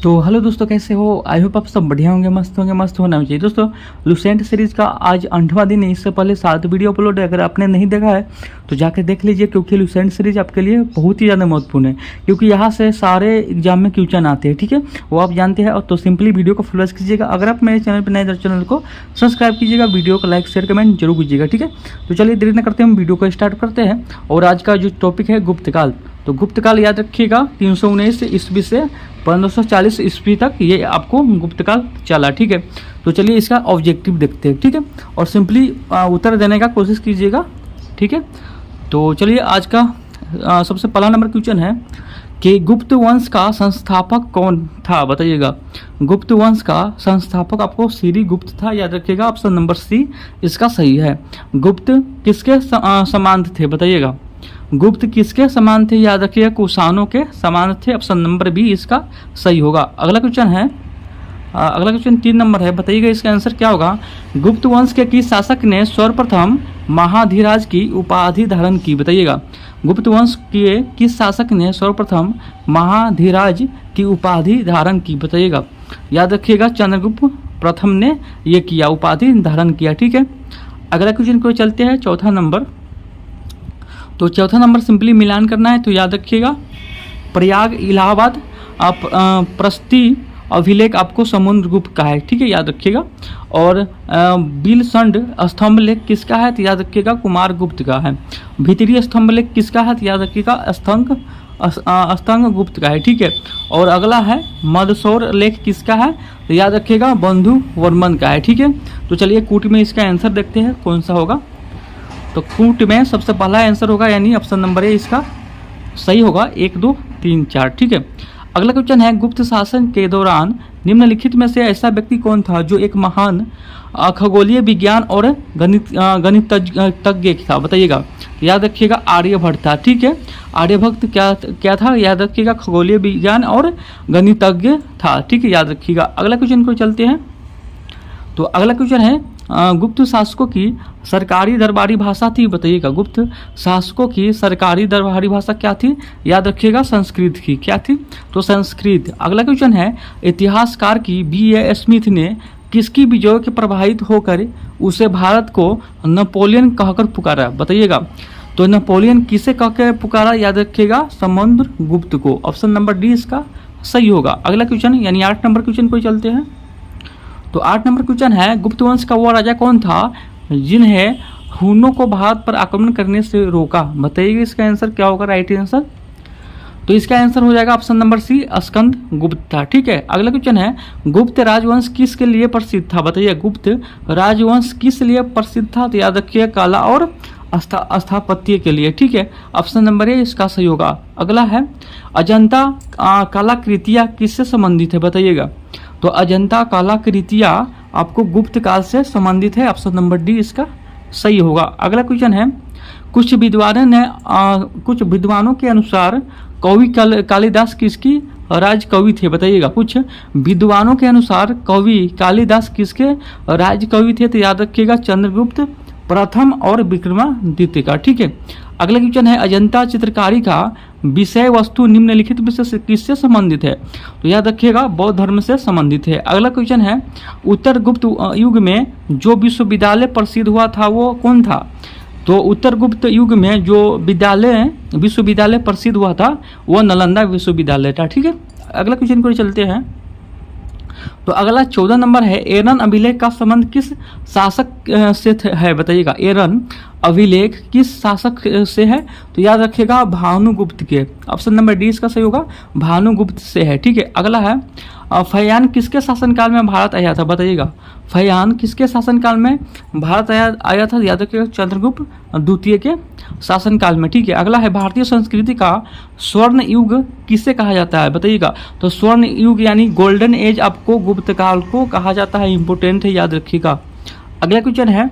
तो हेलो दोस्तों, कैसे हो? आई होप आप सब बढ़िया होंगे, मस्त होना चाहिए। दोस्तों, लुसेंट सीरीज़ का आज 8वां दिन है। इससे पहले 7 वीडियो अपलोड है। अगर आपने नहीं देखा है तो जाकर देख लीजिए, क्योंकि लुसेंट सीरीज आपके लिए बहुत ही ज़्यादा महत्वपूर्ण है, क्योंकि यहाँ से सारे एग्जाम में क्वेश्चन आते हैं। ठीक है, वो आप जानते हैं। और तो सिंपली वीडियो को फॉलो कीजिएगा। अगर आप मेरे चैनल पर नए तो चैनल को सब्सक्राइब कीजिएगा, वीडियो को लाइक शेयर कमेंट जरूर कीजिएगा। ठीक है, तो चलिए देरी न करते हम वीडियो को स्टार्ट करते हैं। और आज का जो टॉपिक है गुप्तकाल, तो गुप्तकाल याद रखिएगा 319 ईस्वी से 1540 ईस्वी तक ये आपको गुप्तकाल चला। ठीक है, तो चलिए इसका ऑब्जेक्टिव देखते हैं। ठीक है, और सिंपली उत्तर देने का कोशिश कीजिएगा। ठीक है, तो चलिए आज का सबसे पहला नंबर क्वेश्चन है कि गुप्त वंश का संस्थापक कौन था, बताइएगा। गुप्त वंश का संस्थापक आपको श्री गुप्त था, याद रखिएगा। ऑप्शन नंबर सी इसका सही है। गुप्त किसके समान थे, बताइएगा। गुप्त किसके समान थे, याद रखिएगा। कुषाणों के समान थे। ऑप्शन नंबर बी इसका सही होगा। अगला क्वेश्चन है, अगला क्वेश्चन 3 नंबर है, बताइएगा इसका आंसर क्या होगा। गुप्त वंश के किस शासक ने सर्वप्रथम महाधीराज की उपाधि धारण की, बताइएगा। गुप्त वंश के किस शासक ने सर्वप्रथम महाधीराज की उपाधि धारण की, बताइएगा। याद रखिएगा चंद्रगुप्त प्रथम ने ये किया, उपाधि धारण किया। ठीक है, अगला क्वेश्चन को चलते हैं, चौथा नंबर। तो चौथा नंबर सिंपली मिलान करना है, तो याद रखिएगा प्रयाग इलाहाबाद प्रस्ती अभिलेख आपको समुद्रगुप्त का है। ठीक है, याद रखिएगा। और बिलसंड स्तंभ लेख किसका है, तो याद रखिएगा कुमार गुप्त का है। भीतरी स्तंभ लेख किसका है, तो याद रखिएगा अस्तंग गुप्त का है। ठीक है, और अगला है मदसौर लेख किसका है, तो याद रखिएगा बंधु वर्मन का है। ठीक है, तो चलिए कूट में इसका आंसर देखते हैं कौन सा होगा। तो कूट में सबसे पहला आंसर होगा, यानी ऑप्शन नंबर ए इसका सही होगा। 1 2 3 4। ठीक है, अगला क्वेश्चन है गुप्त शासन के दौरान निम्नलिखित में से ऐसा व्यक्ति कौन था जो एक महान खगोलीय विज्ञान और गणितज्ञ था, बताइएगा। याद रखिएगा आर्यभट्ट था। ठीक है, आर्यभट्ट क्या था, याद रखिएगा खगोलीय विज्ञान और गणितज्ञ था। ठीक है, याद रखिएगा। अगला क्वेश्चन को चलते हैं। तो अगला क्वेश्चन है गुप्त शासकों की सरकारी दरबारी भाषा थी, बताइएगा। गुप्त शासकों की सरकारी दरबारी भाषा क्या थी, याद रखिएगा संस्कृत की। क्या थी, तो संस्कृत। अगला क्वेश्चन है इतिहासकार की B.A. स्मिथ ने किसकी विजय के प्रभावित होकर उसे भारत को नेपोलियन कहकर पुकारा, बताइएगा। तो नेपोलियन किसे कहकर पुकारा, याद रखिएगा समुद्रगुप्त को। ऑप्शन नंबर डी इसका सही होगा। अगला क्वेश्चन यानी 8 नंबर क्वेश्चन को चलते हैं। तो 8 नंबर क्वेश्चन है गुप्त वंश का वो राजा कौन था जिन्हें हुनों को भारत पर आक्रमण करने से रोका, बताइएगा। इसका आंसर क्या होगा, राइट आंसर। तो इसका आंसर हो जाएगा ऑप्शन नंबर सी स्कंद गुप्त था। ठीक है, अगला क्वेश्चन है गुप्त राजवंश किसके लिए प्रसिद्ध था, बताइए। गुप्त राजवंश किस लिए प्रसिद्ध था, तो याद रखिए कला और स्थापत्य के लिए। ठीक है, ऑप्शन नंबर ए इसका सही होगा। अगला है अजंता कलाकृतियाँ किससे संबंधित है, बताइएगा। तो अजंता कलाकृतियाँ आपको गुप्त काल से संबंधित है। ऑप्शन नंबर डी इसका सही होगा। अगला क्वेश्चन है कुछ विद्वानों के अनुसार कवि कालिदास किसकी राज कवि थे, बताइएगा। कुछ विद्वानों के अनुसार कवि कालिदास किसके राज कवि थे, तो याद रखिएगा चंद्रगुप्त प्रथम और विक्रमादित्य का। ठीक है, अगला क्वेश्चन है अजंता चित्रकारी का विषय वस्तु निम्नलिखित विषय से किससे संबंधित है, तो याद रखिएगा बौद्ध धर्म से संबंधित है। अगला क्वेश्चन है उत्तर गुप्त युग में जो विश्वविद्यालय प्रसिद्ध हुआ था वो कौन था, तो उत्तर गुप्त युग में जो विश्वविद्यालय प्रसिद्ध हुआ था वो नालंदा विश्वविद्यालय था। ठीक है, अगला क्वेश्चन को चलते हैं। तो अगला 14 नंबर है एरन अभिलेख का संबंध किस शासक से है, बताइएगा। एरन अभिलेख किस शासक से है, तो याद रखिएगा भानुगुप्त के। ऑप्शन नंबर डी इसका सही होगा, भानुगुप्त से है। ठीक है, अगला है फयान किसके शासनकाल में भारत आया था, बताइएगा। फयान किसके शासनकाल में भारत आया था, याद रखिएगा चंद्रगुप्त द्वितीय के शासनकाल में। ठीक है, अगला है भारतीय संस्कृति का स्वर्ण युग किसे कहा जाता है, बताइएगा। तो स्वर्ण युग यानी गोल्डन एज आपको गुप्त काल को कहा जाता है, इंपोर्टेंट है, याद रखिएगा। अगला क्वेश्चन है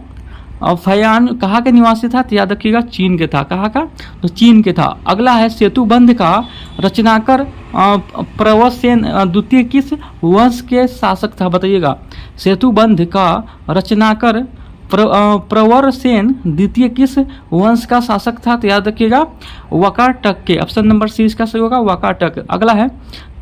फयान कहाँ के निवासी था, तो याद रखिएगा चीन के था। कहाँ का, तो चीन के था। अगला है सेतुबंध का रचनाकर प्रवरसेन द्वितीय किस वंश के शासक था, बताइएगा। सेतुबंध का रचनाकर प्रवरसेन द्वितीय किस वंश का शासक था, तो याद रखिएगा वाकाटक के। ऑप्शन नंबर सी इसका सही होगा, वाकाटक। अगला है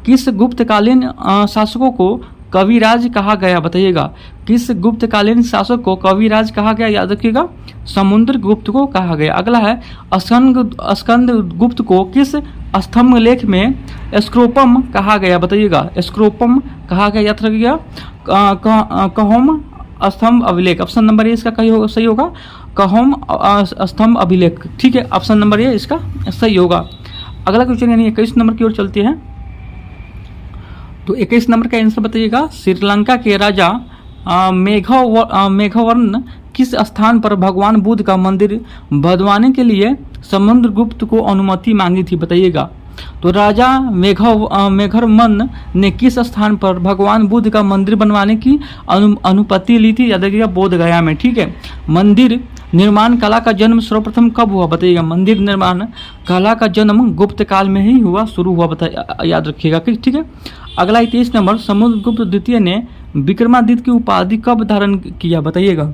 किस गुप्तकालीन शासकों को कविराज कहा गया, बताइएगा। किस गुप्तकालीन शासक को कविराज कहा गया, याद रखिएगा, समुद्रगुप्त को कहा गया। अगला है स्कंदगुप्त को किस स्तंभ लेख में स्क्रोपम कहा गया, बताइएगा। स्क्रोपम कहा गया, याद रखिएगा। कहोम स्तंभ अभिलेख, ऑप्शन नंबर ए इसका सही होगा। कहोम स्तंभ अभिलेख, ठीक है, ऑप्शन नंबर ए इसका सही होगा। अगला क्वेश्चन यानी 21 नंबर की ओर चलते हैं। तो 21 नंबर का आंसर बताइएगा। श्रीलंका के राजा मेघवर्ण किस स्थान पर भगवान बुद्ध का मंदिर बनवाने के लिए समुद्रगुप्त को अनुमति मांगी थी, बताइएगा। तो राजा मेघवर्मन ने किस स्थान पर भगवान बुद्ध का मंदिर बनवाने की अनुमति ली थी, याद रखिएगा, बोध गया में, ठीक है। मंदिर निर्माण कला का जन्म सर्वप्रथम कब हुआ, बताइएगा। मंदिर निर्माण कला का जन्म गुप्त काल में ही हुआ, शुरू हुआ, याद रखिएगा, ठीक है। अगला 23 नंबर, समुद्रगुप्त द्वितीय ने विक्रमादित्य की उपाधि कब धारण किया, बताइएगा।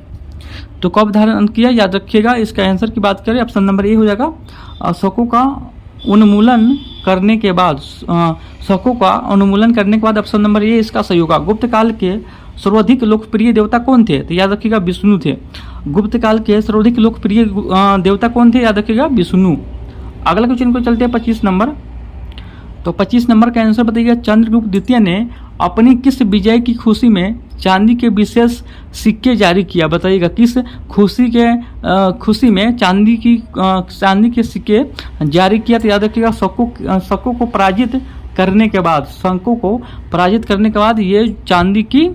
तो कब धारण किया, याद रखिएगा। इसका आंसर की बात करें, ऑप्शन नंबर ए हो जाएगा। शकों का उन्मूलन करने के बाद, ऑप्शन नंबर ए इसका सही होगा। गुप्त काल के सर्वाधिक लोकप्रिय देवता कौन थे, तो याद रखिएगा विष्णु थे। गुप्त काल के सर्वाधिक लोकप्रिय देवता कौन थे, याद रखिएगा विष्णु। अगला क्वेश्चन को चलते हैं 25 नंबर। तो 25 नंबर का आंसर बताइएगा। चंद्रगुप्त द्वितीय ने अपनी किस विजय की खुशी में चांदी के विशेष सिक्के जारी किया, बताइएगा। किस खुशी में चांदी के सिक्के जारी किया, तो याद रखिएगा शकों को पराजित करने के बाद ये चांदी की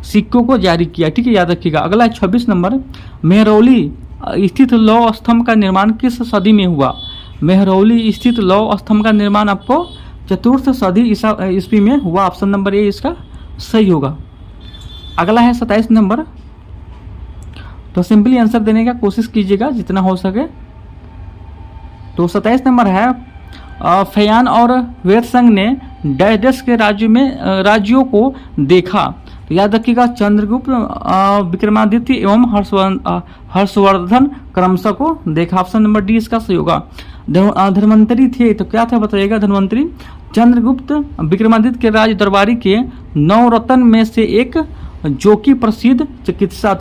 सिक्कों को जारी किया, ठीक है, याद रखिएगा। अगला है 26 नंबर। मेहरौली स्थित लौह स्तंभ का निर्माण किस सदी में हुआ। मेहरौली स्थित लौह स्तंभ का निर्माण आपको चतुर्थ सदी ईस्वी में हुआ, ऑप्शन नंबर ए इसका सही होगा। अगला है 27 नंबर। तो सिंपली आंसर देने का कोशिश कीजिएगा जितना हो सके। तो 27 नंबर है, फयान और वेरसंग ने डैश के राज्यों को देखा, तो याद रखिएगा चंद्रगुप्त, विक्रमादित्य एवं हर्षवर्धन क्रमशः को देखा, ऑप्शन नंबर डी इसका सही होगा। धन्वंतरी थे, तो क्या था बताइएगा। धन्वंतरी चंद्रगुप्त विक्रमादित्य के राज दरबारी के 9 रत्न में से एक, जो कि प्रसिद्ध चिकित्सा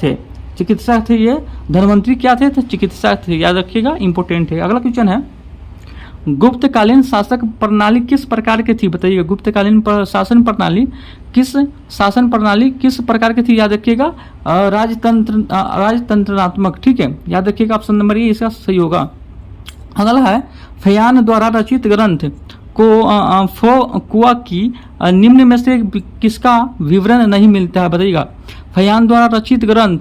थे ये। धन्वंतरी क्या थे, तो चिकित्सा थे, याद रखिएगा, इंपोर्टेंट है। अगला क्वेश्चन है, गुप्तकालीन शासक प्रणाली किस प्रकार की थी, बताइएगा। गुप्तकालीन शासन प्रणाली किस प्रकार की थी, याद रखिएगा, राजतंत्रात्मक, ठीक है, याद रखिएगा, ऑप्शन नंबर ए इसका सही होगा। अगला है, फयान द्वारा रचित ग्रंथ कुआ की निम्न में से किसका विवरण नहीं मिलता है, बताइएगा। फयान द्वारा रचित ग्रंथ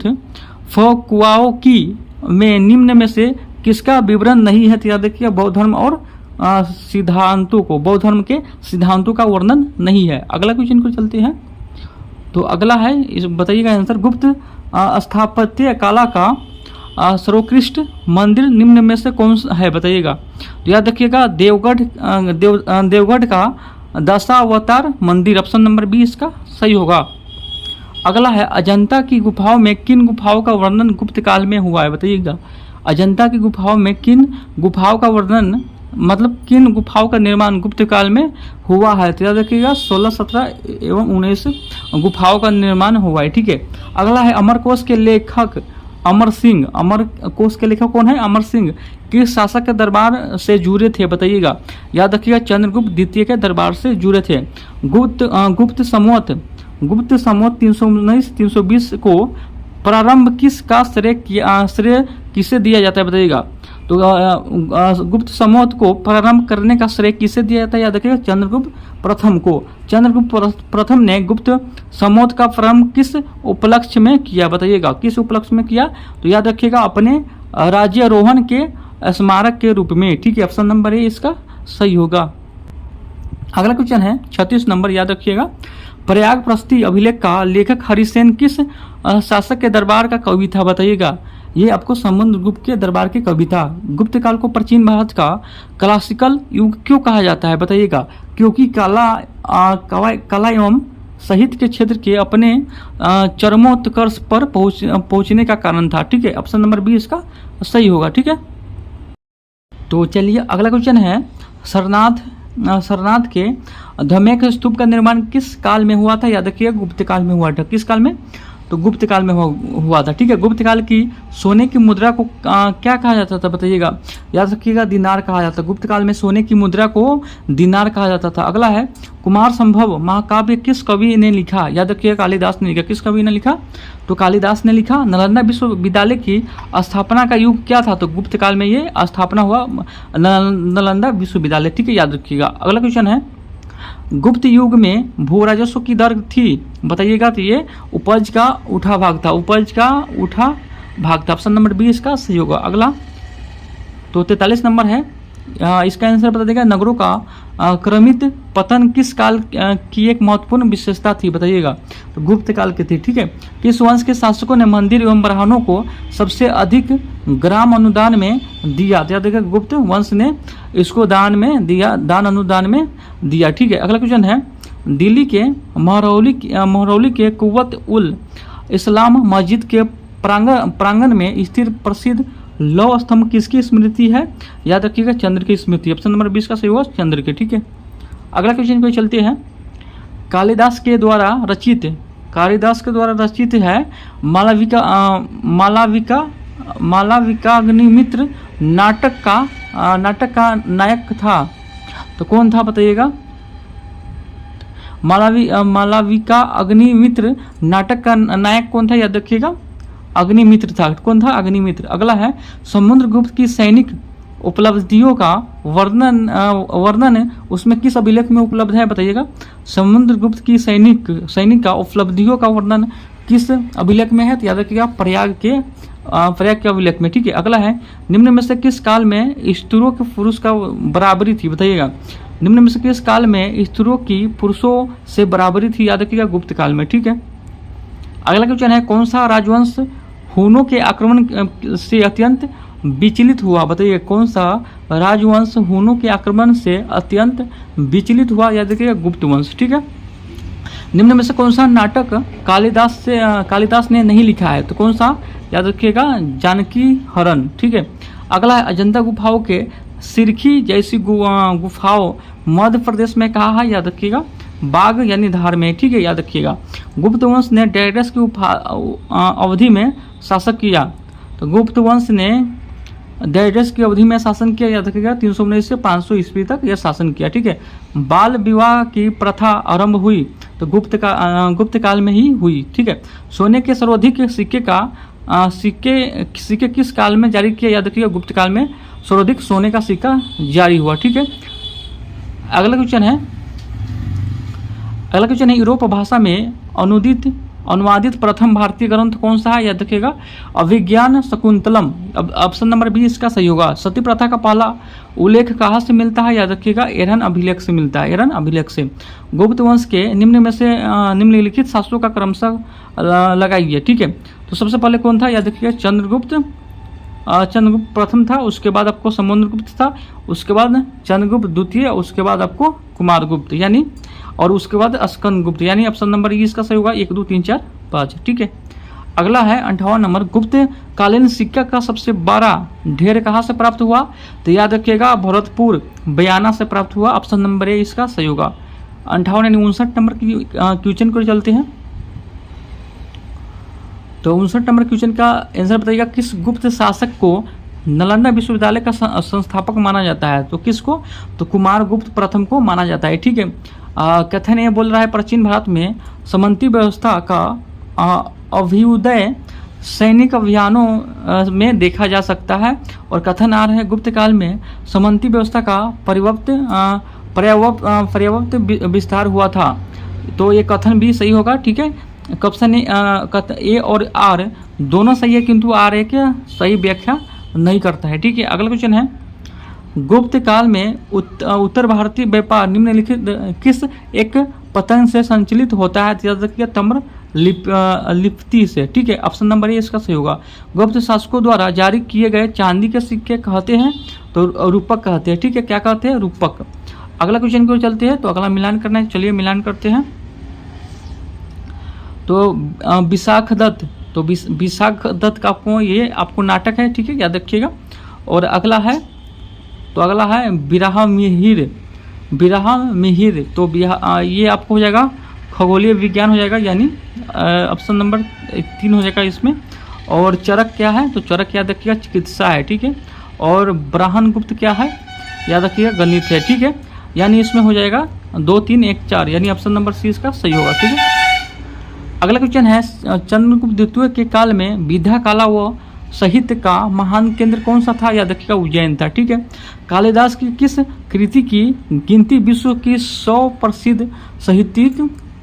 कुआओं की में निम्न में से किसका विवरण नहीं है, तो याद रखिएगा बौद्ध धर्म और बौद्ध धर्म के सिद्धांतों का वर्णन नहीं है। अगला क्वेश्चन को चलते हैं। तो अगला है, इस बताइएगा आंसर। गुप्त स्थापत्य कला का सर्वोत्कृष्ट मंदिर निम्न में से कौन सा है, बताइएगा। तो याद रखिएगा देवगढ़ का दशावतार मंदिर, ऑप्शन नंबर बी इसका सही होगा। अगला है, अजंता की गुफाओं में किन गुफाओं का वर्णन गुप्त काल में हुआ है, बताइएगा। अजंता की गुफाओं में किन गुफाओं का वर्णन, मतलब किन गुफाओं का निर्माण गुप्त काल में हुआ है, तो याद रखिएगा 16, 17 एवं 19 गुफाओं का निर्माण हुआ है, ठीक है। अगला है, अमरकोश के लेखक अमर सिंह कौन है, अमर सिंह किस शासक के दरबार से जुड़े थे, बताइएगा। याद रखिएगा चंद्रगुप्त द्वितीय के दरबार से जुड़े थे। गुप्त संवत 319-320 को प्रारंभ किसका श्रेय किसे दिया जाता है, बताइएगा। तो गुप्त संवत को प्रारंभ करने का श्रेय किसे दिया जाता है, याद रखिएगा चंद्रगुप्त प्रथम को। चंद्रगुप्त प्रथम ने गुप्त संवत का प्रारंभ किस उपलक्ष्य में किया, बताइएगा। किस उपलक्ष्य में किया, तो याद रखिएगा अपने राज्यारोहण के स्मारक के रूप में, ठीक है, ऑप्शन नंबर ए इसका सही होगा। अगला क्वेश्चन है 36 नंबर, याद रखिएगा। प्रयाग प्रस्ती अभिलेख का लेखक हरिसेन किस शासक के दरबार का कवि था, बताइएगा। ये आपको समुद्रगुप्त के दरबार की कवि था। गुप्त काल को प्राचीन भारत का क्लासिकल युग क्यों कहा जाता है, बताइएगा। क्योंकि कला एवं साहित्य के क्षेत्र के अपने चरमोत्कर्ष पर पहुंचने का कारण था, ठीक है, ऑप्शन नंबर बी इसका सही होगा, ठीक है। तो चलिए अगला क्वेश्चन है, सरनाथ सरनाथ के धम्यक स्तूप का निर्माण किस काल में हुआ था? याद रखिएगा गुप्त काल में हुआ था। किस काल में? तो गुप्त काल में हुआ था। ठीक है, गुप्त काल की सोने की मुद्रा को क्या कहा जाता था बताइएगा? याद रखिएगा दिनार कहा जाता था। गुप्त काल में सोने की मुद्रा को दिनार कहा जाता था। अगला है कुमार संभव महाकाव्य किस कवि ने लिखा? याद रखिएगा कालिदास ने लिखा। किस कवि ने लिखा? तो कालिदास ने लिखा। नालंदा विश्वविद्यालय की स्थापना का युग क्या था? तो गुप्त काल में ये स्थापना हुआ नालंदा विश्वविद्यालय। ठीक है, याद रखिएगा। अगला क्वेश्चन है गुप्त युग में भू राजस्व की दर थी बताइएगा? तो ये उपज का उठा भाग था। उपज का उठा भाग था। ऑप्शन नंबर बी इसका सही होगा। अगला तो 43 नंबर है, इसका आंसर बता देगा। नगरों का क्रमित पतन किस काल की एक महत्वपूर्ण विशेषता थी बताइएगा? तो गुप्त काल की थी। ठीक है, किस वंश के शासकों ने मंदिर एवं ब्राह्मणों को सबसे अधिक ग्राम अनुदान में दिया? तो याद रखिएगा गुप्त वंश ने इसको दान में दिया, दान अनुदान में दिया। ठीक है, अगला क्वेश्चन है दिल्ली के महरौली के कुव्वत उल इस्लाम मस्जिद के प्रांगण में स्थित प्रसिद्ध लौह स्तंभ किसकी स्मृति है? याद रखिएगा चंद्र की स्मृति। ऑप्शन नंबर 20 का सही होगा चंद्र के। ठीक है, अगला क्वेश्चन पे चलते हैं। कालिदास के द्वारा रचित है मालविकाग्निमित्र नाटक का नायक था। तो कौन था बताइएगा? मालविका अग्निमित्र नाटक का नायक कौन था? याद रखिएगा अग्निमित्र था। कौन था? अग्निमित्र। अगला है समुद्रगुप्त की सैनिक उपलब्धियों का वर्णन उसमें किस अभिलेख में उपलब्ध है बताइएगा? समुद्रगुप्त की सैनिक का उपलब्धियों का वर्णन किस अभिलेख में है? तो याद रखिएगा प्रयाग के अभिलेख में। ठीक है, अगला है निम्न में से किस काल में स्त्रियों के पुरुष का बराबरी थी बताइएगा? निम्न में से किस काल में स्त्रियों की पुरुषों से बराबरी थी? याद रखिएगा गुप्त काल में। ठीक है, अगला क्वेश्चन है कौन सा राजवंश हूनों के आक्रमण से अत्यंत विचलित हुआ बताइए? कौन सा राजवंश हूनों के आक्रमण से अत्यंत विचलित हुआ? याद रखिएगा गुप्त वंश। ठीक है, निम्न में से कौन सा नाटक कालिदास ने नहीं लिखा है? तो कौन सा? याद रखिएगा जानकी हरण। ठीक है, अगला है अजंता गुफाओं के सिरखी जैसी गुफाओं मध्य प्रदेश में कहा है? याद रखिएगा बाघ यानी धार में। ठीक है, याद रखिएगा गुप्त वंश ने डायरस की अवधि में शासक किया। तो गुप्त वंश ने डायरस की अवधि में शासन किया। याद रखिएगा 319 से 500 ईस्वी तक यह शासन किया। ठीक है, बाल विवाह की प्रथा आरंभ हुई तो गुप्त काल में ही हुई। ठीक है, सोने के सर्वाधिक सिक्के किस काल में जारी किया? याद रखिएगा गुप्त काल में सर्वाधिक सोने का सिक्का जारी हुआ। ठीक है, अगला क्वेश्चन है यूरोप भाषा में अनुवादित प्रथम भारतीय ग्रंथ कौन सा है? याद रखिएगा अभिज्ञान शकुंतलम। अब ऑप्शन नंबर 20 इसका सही होगा। सती प्रथा का पहला उल्लेख कहाँ से मिलता है? याद रखिएगा एरन अभिलेख से मिलता है। एरन अभिलेख से। गुप्त वंश के निम्नलिखित शासकों का क्रमशः लगाइए। ठीक है, तो सबसे पहले कौन था? याद रखिएगा चंद्रगुप्त प्रथम था, उसके बाद आपको समुद्रगुप्त था, उसके बाद चंद्रगुप्त द्वितीय, उसके बाद आपको कुमारगुप्त यानी, और उसके बाद स्कंदगुप्त यानी ऑप्शन नंबर ये इसका सही होगा 1 2 3 4 5। ठीक है, अगला है 58 नंबर गुप्त कालीन सिक्का का सबसे बड़ा ढेर कहाँ से प्राप्त हुआ? तो याद रखिएगा भरतपुर बयाना से प्राप्त हुआ। ऑप्शन नंबर ए इसका सही होगा। 58 यानी 59 नंबर की क्वेश्चन को चलते हैं। तो 59 नंबर क्वेश्चन का आंसर बताइएगा किस गुप्त शासक को नालंदा विश्वविद्यालय का संस्थापक माना जाता है? तो किसको? तो कुमारगुप्त प्रथम को माना जाता है। ठीक है, कथन ये बोल रहा है प्राचीन भारत में सामंती व्यवस्था का अभ्युदय सैनिक अभियानों में देखा जा सकता है, और कथन आ रहा है गुप्त काल में सामंती व्यवस्था का पर्याप्त विस्तार हुआ था। तो ये कथन भी सही होगा। ठीक है, ऑप्शन ए और आर दोनों सही है, किंतु आर एक सही व्याख्या नहीं करता है। ठीक है, अगला क्वेश्चन है गुप्त काल में उत्तर भारतीय व्यापार निम्नलिखित किस एक पतन से संचालित होता है? याद रखिए तम्र लिप्ति से। ठीक है, ऑप्शन नंबर ए इसका सही होगा। गुप्त शासकों द्वारा जारी किए गए चांदी के सिक्के कहते हैं? तो रूपक कहते हैं। ठीक है, क्या कहते हैं? रूपक। अगला क्वेश्चन को चलते हैं। तो अगला मिलान करना है, चलिए मिलान करते हैं। तो विशाख दत्त, तो विशाख दत्त का ये आपको नाटक है। ठीक है, याद रखिएगा। और अगला है बिरहा मिहिर, बिरहा मिहिर, तो ये आपको हो जाएगा खगोलीय विज्ञान हो जाएगा, यानी ऑप्शन नंबर 3 हो जाएगा इसमें। और चरक क्या है, तो चरक याद रखिएगा चिकित्सा है, ठीक है। और ब्रह्मगुप्त क्या है, याद रखिएगा गणित है, ठीक है। यानी इसमें हो जाएगा 2, 3, 1, 4, यानी ऑप्शन नंबर सी इसका सही होगा, ठीक है। अगला क्वेश्चन है चंद्रगुप्त द्वितीय के काल में विद्या कला व साहित्य का महान केंद्र कौन सा था, याद रखिएगा उज्जैन था, ठीक है। कालिदास की किस कृति की गिनती विश्व की 100 प्रसिद्ध साहित्यिक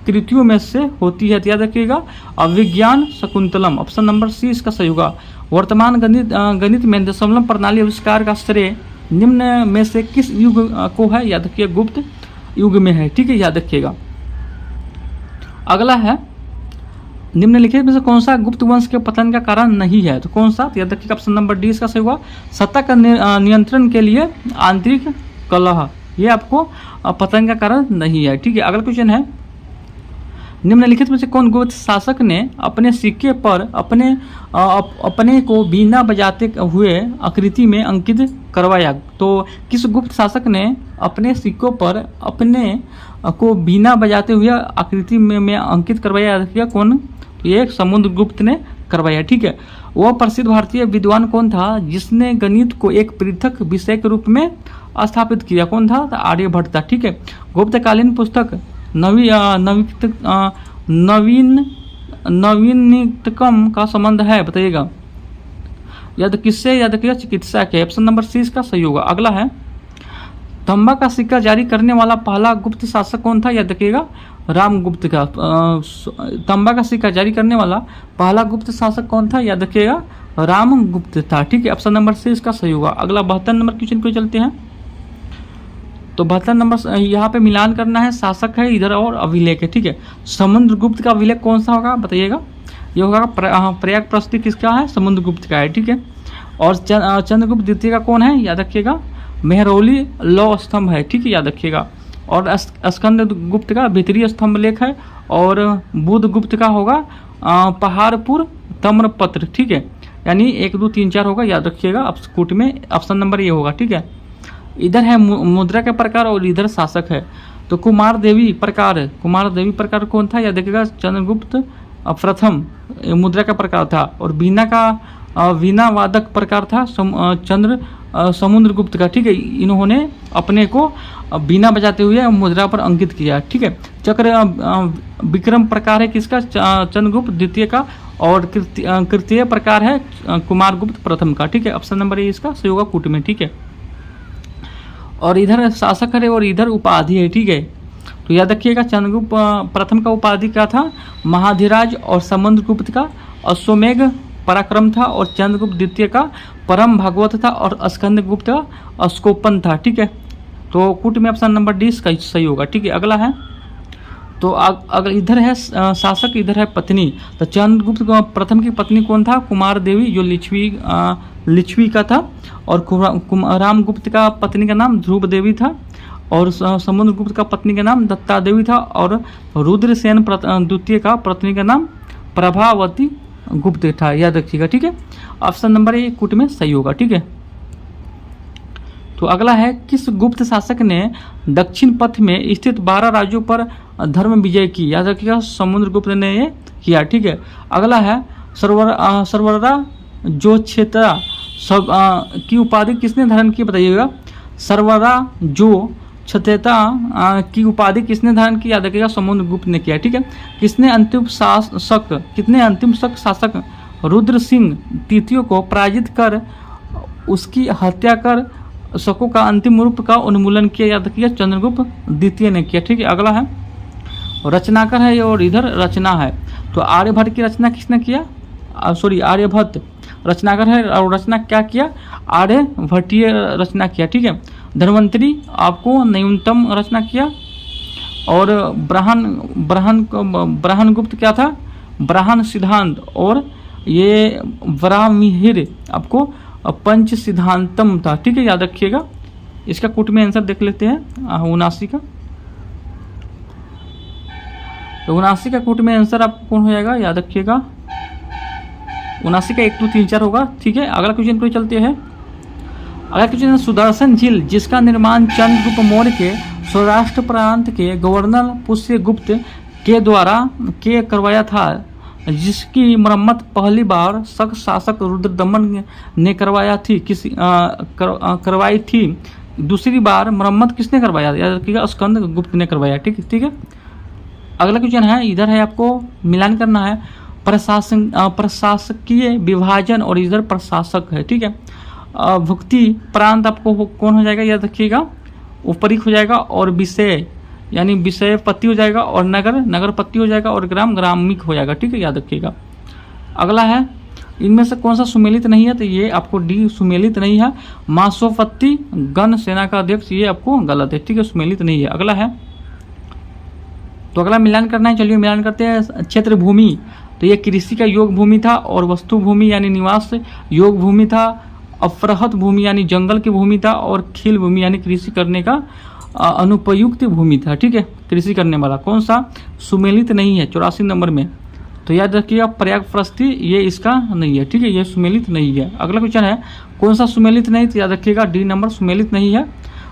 कृतियों में से होती है, याद रखिएगा अभिज्ञान शकुंतलम, ऑप्शन नंबर सी इसका सही होगा। वर्तमान गणित में दशमलव प्रणाली आविष्कार का श्रेय निम्न में से किस युग को है, याद रखिएगा गुप्त युग में है, ठीक है, याद रखिएगा। अगला है निम्नलिखित में से कौन सा गुप्त वंश के पतन का कारण नहीं है, तो कौन सा, याद रखिएगा ऑप्शन नंबर डी इसका सही होगा। सत्ता का नियंत्रण के लिए आंतरिक कलह, ये आपको पतन का कारण नहीं है, ठीक है। अगला क्वेश्चन है निम्नलिखित में से कौन गुप्त शासक ने अपने सिक्के पर अपने को बीना बजाते हुए आकृति में अंकित करवाया, तो किस गुप्त शासक ने अपने सिक्कों पर अपने को बीना बजाते हुए आकृति में अंकित करवाया, रखिएगा कौन, तो ये समुद्रगुप्त ने करवाया, ठीक है। वह प्रसिद्ध भारतीय विद्वान कौन था जिसने गणित को एक पृथक विषय के रूप में स्थापित किया, कौन था, तो आर्यभट्ट था, ठीक है। गुप्तकालीन पुस्तक नवीनतम का संबंध है, बताइएगा, याद किससे, याद रखिएगा चिकित्सा के, ऑप्शन नंबर सी इसका सही होगा। अगला है तांबा का सिक्का जारी करने वाला पहला गुप्त शासक कौन था, याद रखिएगा रामगुप्त का। तांबा का सिक्का जारी करने वाला पहला गुप्त शासक कौन था, याद रखिएगा रामगुप्त था, ठीक है, ऑप्शन नंबर सी इसका सही होगा। अगला 72 नंबर क्वेश्चन को चलते हैं। तो 72 नंबर यहाँ पे मिलान करना है, शासक है इधर और अभिलेख है, ठीक है। समुद्रगुप्त का अभिलेख कौन सा होगा, बताइएगा, ये होगा प्रयाग प्रस्ती किसका है, समुद्रगुप्त का है, ठीक है। और चंद्रगुप्त द्वितीय का कौन है, याद रखिएगा मेहरौली लौह स्तंभ है, ठीक है, याद रखिएगा। और स्कंद गुप्त का भीतरी स्तंभ लेख है। और बुध गुप्त का होगा पहाड़पुर तम्रपत्र, ठीक है, यानी 1, 2, 3, 4 होगा, याद रखिएगा कूट में ऑप्शन नंबर ये होगा, ठीक है। इधर है मुद्रा के प्रकार और इधर शासक है। तो कुमार देवी प्रकार कौन था, याद रखिएगा चंद्रगुप्त प्रथम मुद्रा का प्रकार था। और वीणा वादक प्रकार था समुद्रगुप्त का, ठीक है। इन्होंने अपने को बीना बजाते हुए मुद्रा पर अंकित किया, ठीक है। चक्र विक्रम प्रकार है किसका, चंद्रगुप्त द्वितीय का। और कृतीय प्रकार है कुमारगुप्त प्रथम का, ठीक है, ऑप्शन नंबर ए इसका सही होगा कूट में, ठीक है। और इधर शासक है और इधर उपाधि है, ठीक है। तो याद रखिएगा चंद्रगुप्त प्रथम का उपाधि क्या था, महाधिराज। और समुद्रगुप्त का अश्वमेघ पराक्रम था। और चंद्रगुप्त द्वितीय का परम भागवत था। और स्कंदगुप्त का अस्कोपन था, ठीक है। तो कूट में ऑप्शन नंबर डी इसका सही होगा, ठीक है। अगला है तो अगर इधर है शासक, इधर है पत्नी। तो चंद्रगुप्त प्रथम की पत्नी कौन था, कुमार देवी, जो लिच्छवी का था। और रामगुप्त का पत्नी का नाम ध्रुव देवी था। और समुद्रगुप्त का पत्नी का नाम दत्ता देवी था। और रुद्रसेन द्वितीय का पत्नी का नाम प्रभावती गुप्त था, याद रखिएगा, ठीक है। ऑप्शन नंबर ए कूट में सही होगा, ठीक है। तो अगला है किस गुप्त शासक ने दक्षिण पथ में स्थित 12 राज्यों पर धर्म विजय की, याद रखिएगा समुद्रगुप्त ने ये किया, ठीक है। अगला है सर्वरा जो क्षेत्र की उपाधि किसने धारण की, बताइएगा। सर्वरा जो क्षत्रता की उपाधि किसने धारण की, याद रखिएगा समुद्रगुप्त ने किया, ठीक है। कितने अंतिम शासक रुद्र सिंह तृतीय को पराजित कर उसकी हत्या कर शकों का अंतिम रूप का उन्मूलन किया, याद रखिए चंद्रगुप्त द्वितीय ने किया, ठीक है। अगला है रचनाकर है और इधर रचना है। तो आर्यभट्ट की रचना किसने किया, आर्यभट्ट रचनाकर है और रचना क्या किया, आर्यभट्टीय रचना किया, ठीक है। धन्वंतरी आपको न्यूनतम रचना किया। और ब्रह्मगुप्त क्या था, ब्रह्म सिद्धांत। और ये वरामिहिर आपको पंच सिद्धांतम था, ठीक है, याद रखिएगा। इसका कूट में आंसर देख लेते हैं 79 का। तो 79 का कूट में आंसर आपको कौन हो जाएगा, याद रखिएगा 79 का 1, 2, 3, 4 होगा, ठीक है। अगला क्वेश्चन को चलते हैं। अगला क्वेश्चन है सुदर्शन झील जिसका निर्माण चंद्रगुप्त मौर्य के सौराष्ट्र प्रांत के गवर्नर पुष्यगुप्त के द्वारा करवाया था, जिसकी मरम्मत पहली बार शक शासक रुद्रदमन ने करवाई थी। दूसरी बार मरम्मत किसने करवाया, याद रखिएगा स्कंद गुप्त ने करवाया। ठीक है। अगला क्वेश्चन है, इधर है आपको मिलान करना है, प्रशासकीय विभाजन और इधर प्रशासक है। ठीक है। भुक्ति प्रांत आपको कौन हो जाएगा, याद रखिएगा उपरिक हो जाएगा, और विषय यानी विषय पति हो जाएगा, और नगर पति हो जाएगा, और ग्राम ग्रामिक हो जाएगा। ठीक है, याद रखिएगा। अगला है, इनमें से कौन सा सुमेलित नहीं है, तो ये आपको डी सुमेलित नहीं है। मासोपत्ति गण सेना का अध्यक्ष, ये आपको गलत है। ठीक है, सुमेलित नहीं है। अगला है, तो अगला मिलान करना है, चलिए मिलान करते हैं। क्षेत्र भूमि, तो ये कृषि का योग भूमि था, और वस्तु भूमि यानी निवास योग भूमि था। अपरहत भूमि यानी जंगल की भूमि था, और खील भूमि यानी कृषि करने का अनुपयुक्त भूमि था। ठीक है, कृषि करने वाला कौन सा सुमेलित नहीं है 84 नंबर में, तो याद रखिएगा प्रयागप्रस्थी, ये इसका नहीं है। ठीक है, ये सुमेलित नहीं है। अगला क्वेश्चन है, कौन सा सुमेलित नहीं, तो याद रखिएगा डी नंबर सुमेलित नहीं है।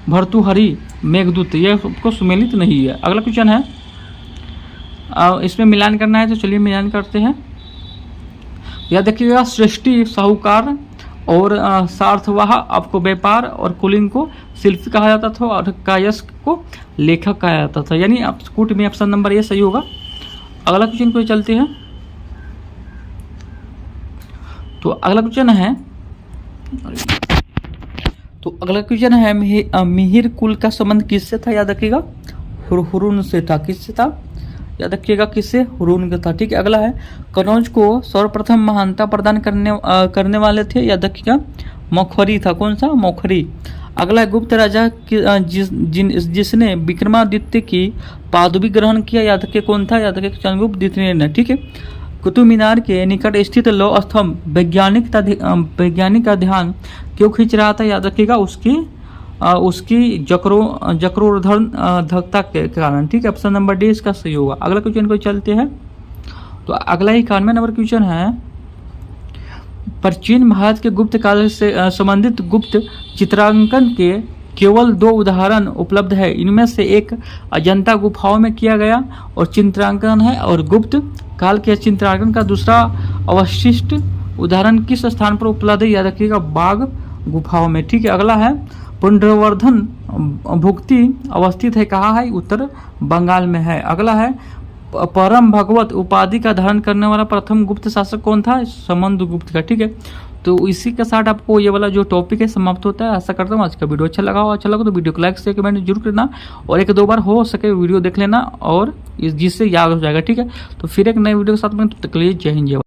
भर्तृहरि मेघदूत, ये सबको सुमेलित नहीं है। अगला क्वेश्चन है, इसमें मिलान करना है, तो चलिए मिलान करते हैं। याद रखिएगा सृष्टि साहूकार और सार्थवाह आपको व्यापार, और कुलीन को शिल्पी कहा जाता था, और कायस्क को लेखक कहा जाता था, यानी आप कूट में ऑप्शन नंबर ये सही होगा। अगला क्वेश्चन को चलते हैं, तो अगला क्वेश्चन है, मिहिर कुल का संबंध किससे था, याद रखिएगा हुरून से था। किससे था, याद रखिएगा किससे, हुरून का था। ठीक है। अगला है, कनौज को सर्वप्रथम महानता प्रदान करने वाले थे, याद रखिएगा मौखरी था। कौन सा, मौखरी। अगला है, गुप्त राजा जिसने विक्रमादित्य की पादवी ग्रहण किया, याद रखिए कौन था, याद रखिए चंद्रगुप्त द्वितीय ने। ठीक है। कुतुब मीनार के निकट स्थित लौह स्तंभ वैज्ञानिक का ध्यान क्यों खींच रहा था, याद रखिएगा उसकी जकरोधकता के कारण। ठीक है, ऑप्शन नंबर डी इसका सही होगा। अगला क्वेश्चन को चलते हैं, तो अगला 91 नंबर क्वेश्चन है, प्राचीन भारत के गुप्त काल से संबंधित गुप्त चित्रांकन के केवल 2 उदाहरण उपलब्ध है। इनमें से एक अजंता गुफाओं में किया गया और चित्रांकन है, और गुप्त काल के चित्रांकन का दूसरा अवशिष्ट उदाहरण किस स्थान पर उपलब्ध है, याद रखिएगा बाघ गुफाओं में। ठीक है। अगला है, पुंड्रवर्धन भुक्ति अवस्थित है, कहाँ है, उत्तर बंगाल में है। अगला है, परम भगवत उपाधि का धारण करने वाला प्रथम गुप्त शासक कौन था, समुद्रगुप्त का। ठीक है, तो इसी के साथ आपको ये वाला जो टॉपिक है समाप्त होता है। आशा करता हूँ आज का वीडियो अच्छा लगा तो वीडियो को लाइक शेयर कमेंट जरूर करना, और 1-2 बार हो सके वीडियो देख लेना, और जिससे याद हो जाएगा। ठीक है, तो फिर एक नए वीडियो के साथ में, तब तक के लिए जय हिंद जय भारत।